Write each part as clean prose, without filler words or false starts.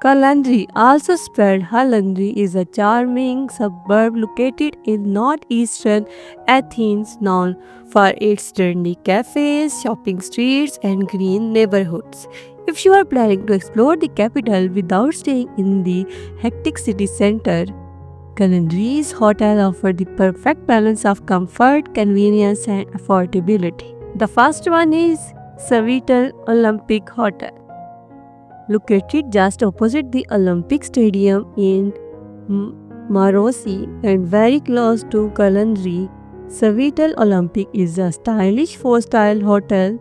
Kalandri, also spelled Halandri, is a charming suburb located in northeastern Athens known for its trendy cafes, shopping streets, and green neighborhoods. If you are planning to explore the capital without staying in the hectic city center, Kalandri's hotel offers the perfect balance of comfort, convenience, and affordability. The first one is Sofitel Olympic Hotel. Located just opposite the Olympic Stadium in Marosi and very close to Kalandri, Sofitel Olympic is a stylish four-star hotel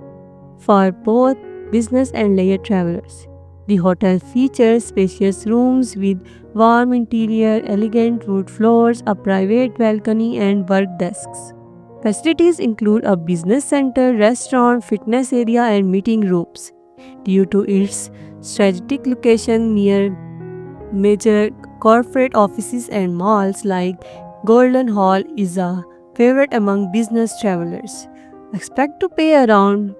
for both business and leisure travelers. The hotel features spacious rooms with warm interior, elegant wood floors, a private balcony, and work desks. Facilities include a business center, restaurant, fitness area, and meeting rooms. Due to its strategic location near major corporate offices and malls like Golden Hall is a favorite among business travelers. Expect to pay around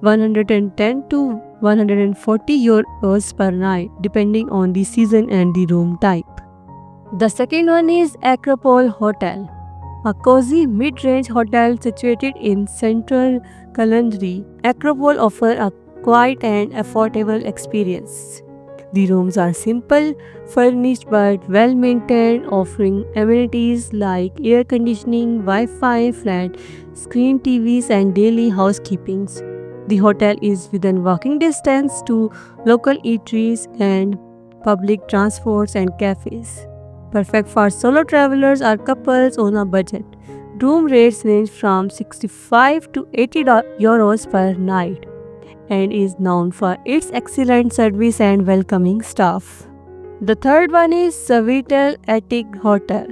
110 to 140 euros per night depending on the season and the room type. The second one is Acropole Hotel, a cozy mid-range hotel situated in central Kalandri. Acropole offers a quiet and affordable experience. The rooms are simple, furnished but well maintained, offering amenities like air conditioning, Wi Fi, flat screen TVs, and daily housekeepings. The hotel is within walking distance to local eateries and public transports and cafes. Perfect for solo travelers or couples on a budget. Room rates range from 65 to 80 euros per night and is known for its excellent service and welcoming staff. The third one is Sofitel Attic Hotel.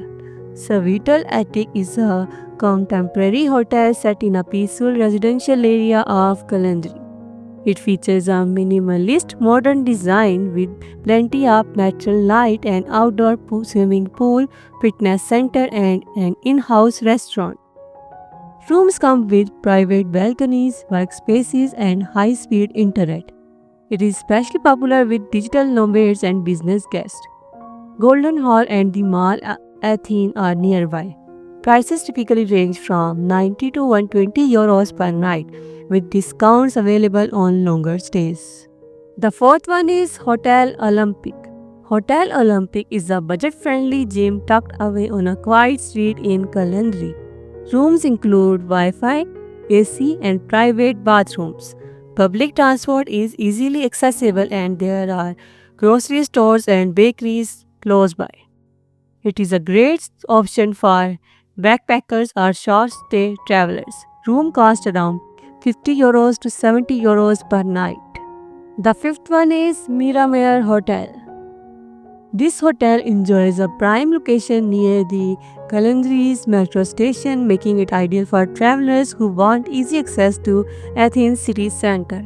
Sofitel Attic is a contemporary hotel set in a peaceful residential area of Kalandri. It features a minimalist modern design with plenty of natural light and outdoor swimming pool, fitness center, and an in-house restaurant. Rooms come with private balconies, workspaces, and high-speed internet. It is especially popular with digital nomads and business guests. Golden Hall and the Mall Athene are nearby. Prices typically range from 90 to 120 euros per night, with discounts available on longer stays. The fourth one is Hotel Olympic. Hotel Olympic is a budget-friendly gym tucked away on a quiet street in Kalandri. Rooms include Wi-Fi, AC, and private bathrooms. Public transport is easily accessible and there are grocery stores and bakeries close by. It is a great option for backpackers or short-stay travelers. Room cost around 50 euros to 70 euros per night. The fifth one is Miramare Hotel. This hotel enjoys a prime location near the Kalandri's metro station, making it ideal for travelers who want easy access to Athens city center.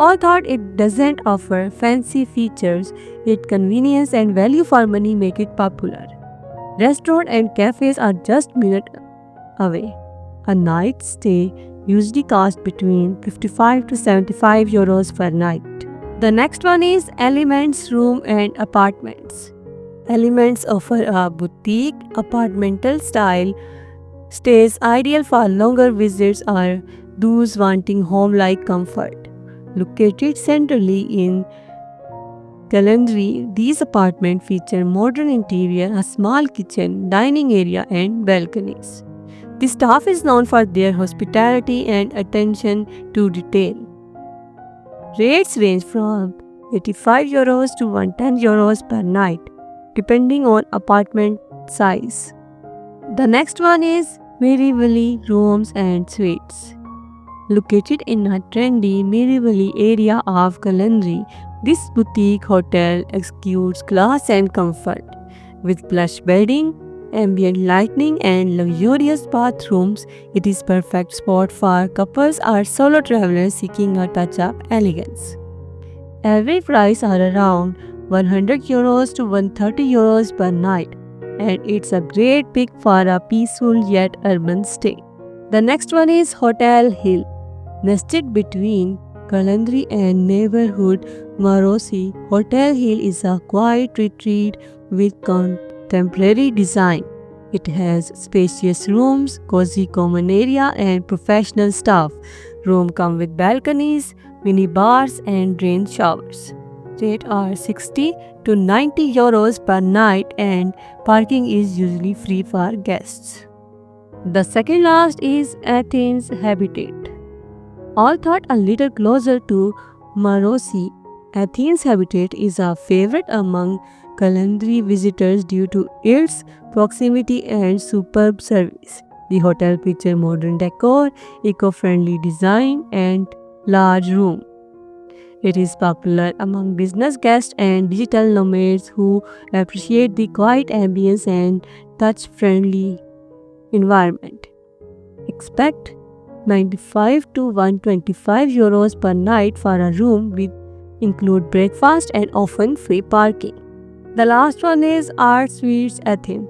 Although it doesn't offer fancy features, its convenience and value for money make it popular. Restaurants and cafes are just minutes away. A night stay usually costs between 55 to 75 euros per night. The next one is Elements Room and Apartments. Elements offer a boutique apartmental style stays ideal for longer visits or those wanting home-like comfort. Located centrally in Kalandri, these apartments feature modern interior, a small kitchen, dining area, and balconies. The staff is known for their hospitality and attention to detail. Rates range from 85 euros to 110 euros per night, depending on apartment size. The next one is Mirivali Rooms and Suites. Located in a trendy Mirivali area of Kalandri, this boutique hotel exudes class and comfort. With plush bedding, ambient lighting, and luxurious bathrooms, it is perfect spot for couples or solo travelers seeking a touch of elegance. Average price are around 100 euros to 130 euros per night, and it's a great pick for a peaceful yet urban stay. The next one is Hotel Hill. Nested between Kalandri and neighborhood Marosi, Hotel Hill is a quiet retreat with contemporary design. It has spacious rooms, cozy common area, and professional staff. Rooms come with balconies, mini bars, and rain showers. Rates are 60 to 90 euros per night, and parking is usually free for guests. The second last is Athens Habitat. All thought a little closer to Marosi, Athens Habitat is a favorite among Kalandri visitors due to its proximity and superb service. The hotel features modern decor, eco-friendly design, and large room. It is popular among business guests and digital nomads who appreciate the quiet ambience and touch-friendly environment. Expect 95 to 125 euros per night for a room with include breakfast and often free parking. The last one is Art Suites Athens,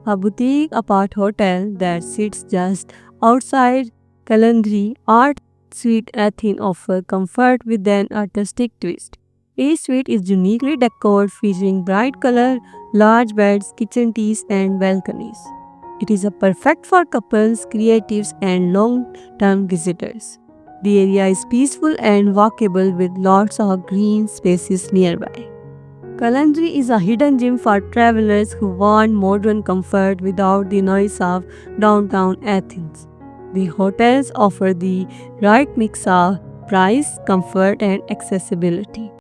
a boutique apart hotel that sits just outside Kalandri. Art Suite Athens offer comfort with an artistic twist. Each suite is uniquely decorated featuring bright color, large beds, kitchen teas and balconies. It is a perfect for couples, creatives, and long-term visitors. The area is peaceful and walkable with lots of green spaces nearby. Kalandri is a hidden gem for travelers who want modern comfort without the noise of downtown Athens. The hotels offer the right mix of price, comfort, and accessibility.